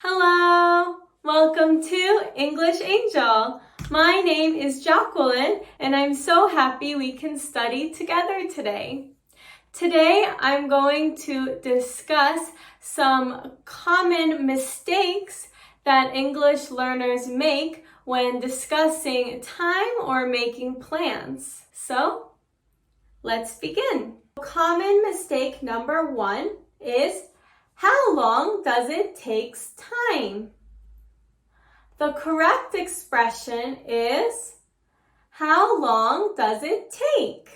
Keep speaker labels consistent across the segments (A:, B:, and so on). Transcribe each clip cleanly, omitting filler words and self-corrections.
A: Hello! Welcome to English Angel. My name is Jacqueline and I'm so happy we can study together today. Today I'm going to discuss some common mistakes that English learners make when discussing time or making plans. So, let's begin. Common mistake number 1 is how long does it take time? The correct expression is how long does it take?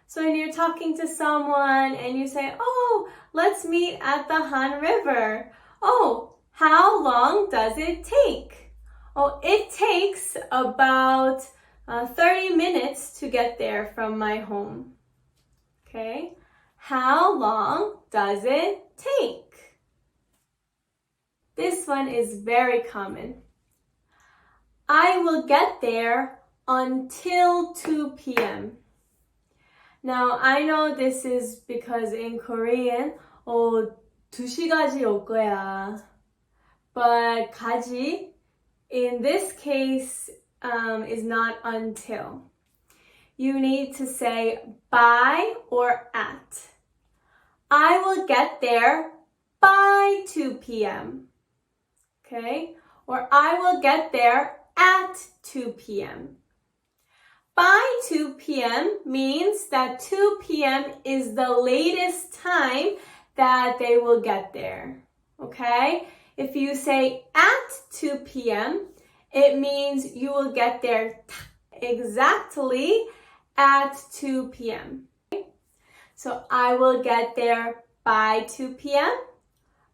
A: So when you're talking to someone and you say, oh, let's meet at the Han River. Oh, how long does it take? Oh, it takes about 30 minutes to get there from my home. Okay. How long does it take? This one is very common. I will get there until 2 p.m. Now, I know this is because in Korean, 2시까지 올 거야. But 가지, in this case, is not until. You need to say by or at. I will get there by 2 p.m. Okay? Or I will get there at 2 p.m. By 2 p.m. means that 2 p.m. is the latest time that they will get there. Okay? If you say at 2 p.m., it means you will get there exactly at 2 p.m. So I will get there by 2 p.m.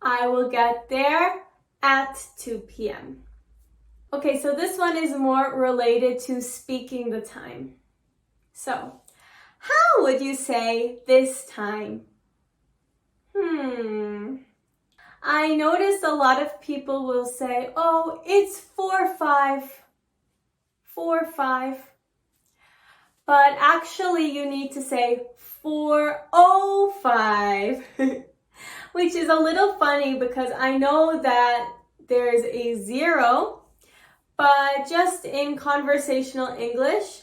A: I will get there at 2 p.m. Okay, so this one is more related to speaking the time. So, how would you say this time? I noticed a lot of people will say, oh, it's 4:05. 4:05. But actually you need to say 4:05, which is a little funny because I know that there's a 0, but just in conversational English,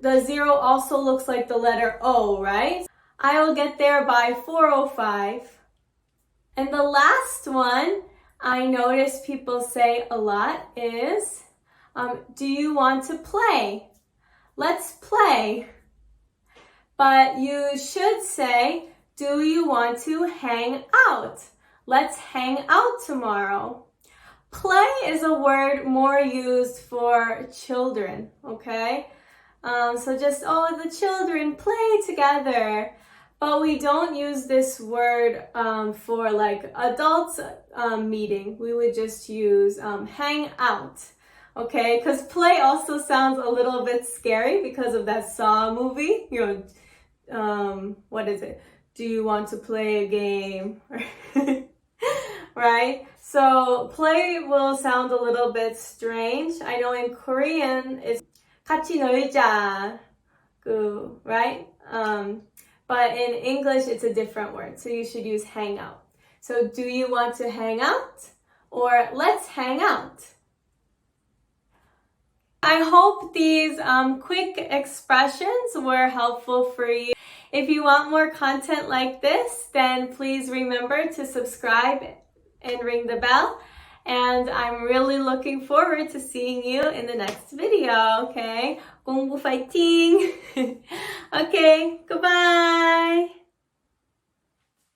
A: the 0 also looks like the letter O, right? I will get there by 4:05. And the last one I notice people say a lot is, do you want to play? Let's play. But you should say, do you want to hang out? Let's hang out tomorrow. Play is a word more used for children, okay? So just, the children play together. But we don't use this word for like adults meeting. We would just use hang out. Okay, because play also sounds a little bit scary because of that Saw movie. What is it? Do you want to play a game? Right? So play will sound a little bit strange. I know in Korean it's 같이 놀자, right? But in English it's a different word. So you should use hang out. So do you want to hang out? Or let's hang out. I hope these quick expressions were helpful for you. If you want more content like this, then please remember to subscribe and ring the bell. And I'm really looking forward to seeing you in the next video, okay? 공부 파이팅! Okay, goodbye!